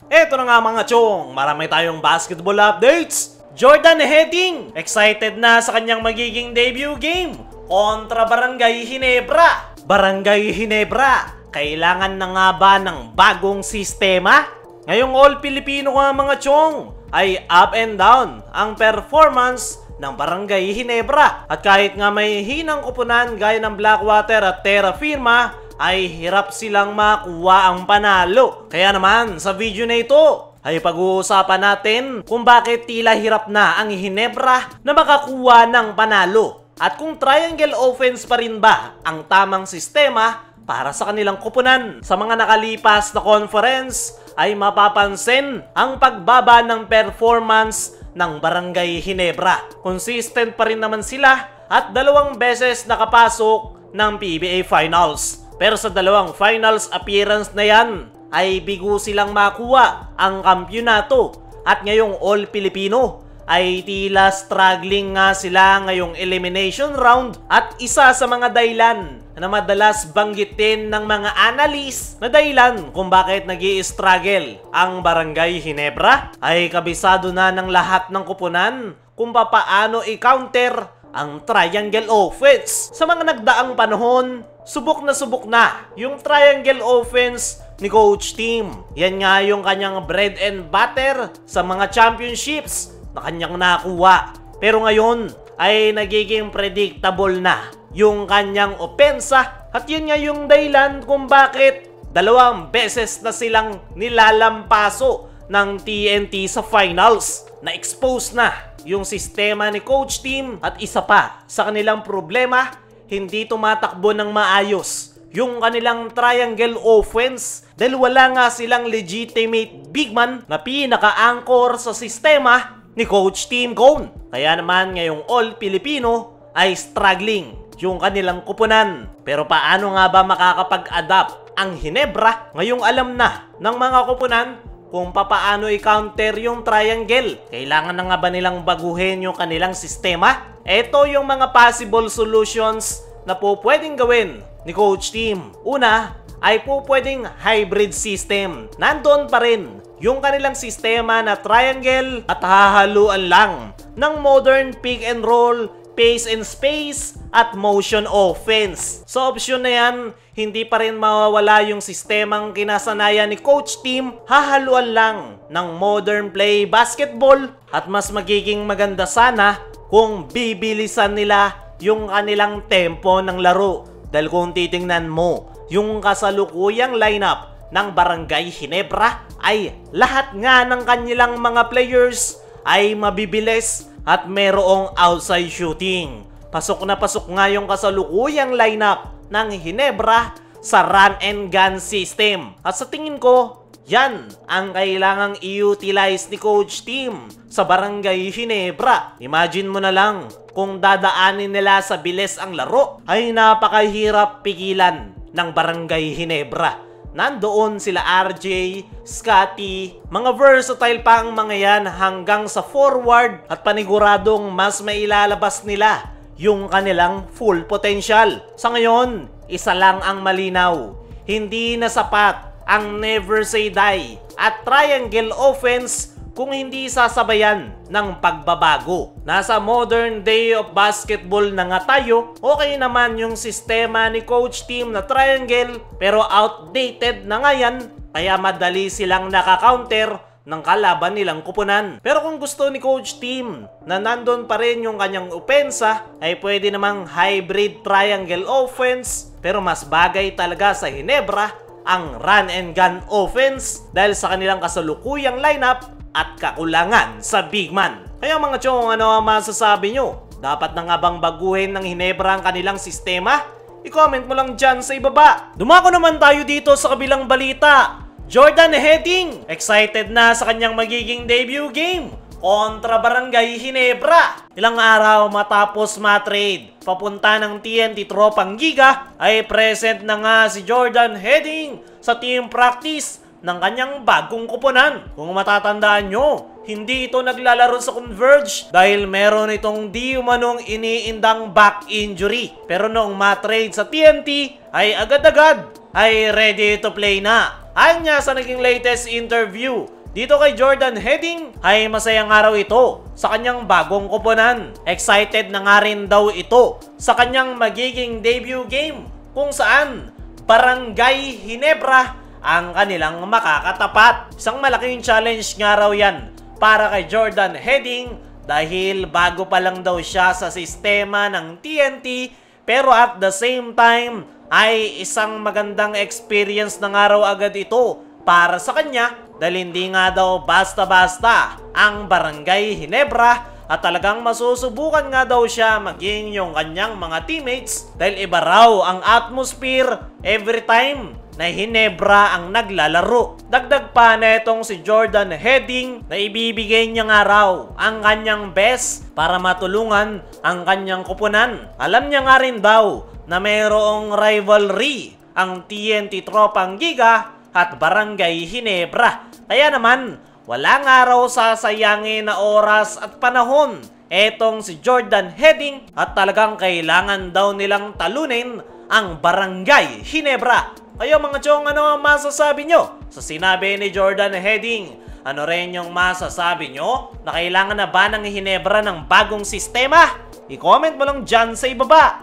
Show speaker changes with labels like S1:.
S1: Eto na nga mga chong, marami tayong basketball updates. Jordan Heading, excited na sa kanyang magiging debut game kontra Barangay Ginebra. Barangay Ginebra, kailangan na nga ba ng bagong sistema? Ngayong All-Filipino nga mga chong, ay up and down ang performance ng Barangay Ginebra. At kahit nga may hinang kupunan gaya ng Blackwater at Terra Firma, ay hirap silang makuha ang panalo. Kaya naman sa video na ito ay pag-uusapan natin kung bakit tila hirap na ang Ginebra na makakuha ng panalo. At kung triangle offense pa rin ba ang tamang sistema para sa kanilang kupunan. Sa mga nakalipas na conference ay mapapansin ang pagbaba ng performance ng Barangay Ginebra. Consistent pa rin naman sila at 2 beses nakapasok ng PBA Finals. Pero sa 2 finals appearance na yan ay bigo silang makuha ang kampyonato. At ngayong All-Filipino ay tila struggling nga sila ngayong elimination round. At isa sa mga dahilan na madalas banggitin ng mga analyst na dahilan kung bakit nag-i-struggle ang Barangay Ginebra ay kabisado na ng lahat ng kupunan kung papaano i-counter ang triangle offense. Sa mga nagdaang panahon, subok na yung triangle offense ni Coach Tim. Yan nga yung kanyang bread and butter sa mga championships na kanyang nakuha. Pero ngayon ay nagiging predictable na yung kanyang opensa. At yun nga yung dahilan kung bakit 2 beses na silang nilalampaso ng TNT sa finals. Na-expose na yung sistema ni Coach Tim. At isa pa sa kanilang problema, hindi tumatakbo ng maayos yung kanilang triangle offense dahil wala nga silang legitimate big man na pinaka-anchor sa sistema ni Coach Tim Cone. Kaya naman ngayong All-Filipino ay struggling yung kanilang kupunan. Pero paano nga ba makakapag-adapt ang Ginebra ngayong alam na ng mga kupunan kung papaano i-counter yung triangle? Kailangan na nga ba nilang baguhin yung kanilang sistema? Ito yung mga possible solutions na po pwedeng gawin ni Coach Tim. Una ay po pwedeng hybrid system. Nandun pa rin yung kanilang sistema na triangle at hahaluan lang ng modern pick and roll, pace and space at motion offense. Sa option na yan, hindi pa rin mawawala yung sistemang kinasanayan ni Coach Tim. Hahaluan lang ng modern play basketball at mas magiging maganda sana kung bibilisan nila yung kanilang tempo ng laro. Dahil kung titingnan mo yung kasalukuyang lineup ng Barangay Ginebra ay lahat nga ng kanilang mga players ay mabibilis at merong outside shooting. Pasok na pasok nga yung kasalukuyang lineup ng Ginebra sa run and gun system. At sa tingin ko, yan ang kailangang i-utilize ni Coach Tim sa Barangay Ginebra. Imagine mo na lang kung dadaanin nila sa bilis ang laro ay napakahirap pigilan ng Barangay Ginebra. Nandoon sila RJ, Scotty, mga versatile pa ang mga yan hanggang sa forward at paniguradong mas mailalabas nila yung kanilang full potential. Sa ngayon, isa lang ang malinaw. Hindi na sapat ang never say die at triangle offense kung hindi sasabayan ng pagbabago. Nasa modern day of basketball na nga tayo. Okay naman yung sistema ni Coach Tim na triangle pero outdated na nga yan kaya madali silang naka-counter ng kalaban nilang kupunan. Pero kung gusto ni Coach Tim na nandun pa rin yung kanyang opensa ay pwede namang hybrid triangle offense pero mas bagay talaga sa Ginebra ang run and gun offense dahil sa kanilang kasalukuyang lineup at kakulangan sa big man. Kaya mga chong, ano ang masasabi nyo? Dapat na nga bang baguhin ng Ginebra ang kanilang sistema? I-comment mo lang dyan sa ibaba. Dumako naman tayo dito sa kabilang balita. Jordan Heading, excited na sa kanyang magiging debut game kontra Barangay Ginebra. Ilang araw matapos ma-trade papunta ng TNT Tropang Giga ay present na nga si Jordan Heading sa team practice ng kanyang bagong kupunan. Kung matatandaan nyo, hindi ito naglalaro sa Converge dahil meron itong di umanong iniindang back injury. Pero noong ma-trade sa TNT ay agad-agad ay ready to play na. Ayon nga sa naging latest interview dito kay Jordan Heading ay masayang araw ito sa kanyang bagong koponan. Excited na nga rin daw ito sa kanyang magiging debut game kung saan Barangay Ginebra ang kanilang makakatapat. Isang malaking challenge nga raw yan para kay Jordan Heading dahil bago pa lang daw siya sa sistema ng TNT, pero at the same time ay isang magandang experience na nga raw agad ito para sa kanya dahil hindi nga daw basta-basta ang Barangay Ginebra at talagang masusubukan nga daw siya maging yung kanyang mga teammates dahil iba raw ang atmosphere every time na Ginebra ang naglalaro. Dagdag pa na itong si Jordan Heading na ibibigay niya nga raw ang kanyang best para matulungan ang kanyang koponan. Alam niya nga rin daw na mayroong rivalry ang TNT Tropang Giga at Barangay Ginebra. Kaya naman, wala nga raw sasayangin na oras at panahon etong si Jordan Heading at talagang kailangan daw nilang talunin ang Barangay Ginebra. Kayo mga chong, ano ang masasabi nyo sa sinabi ni Jordan Heading? Ano rin yung masasabi nyo na kailangan na ba ng Ginebra ng bagong sistema? I-comment mo lang dyan sa ibaba.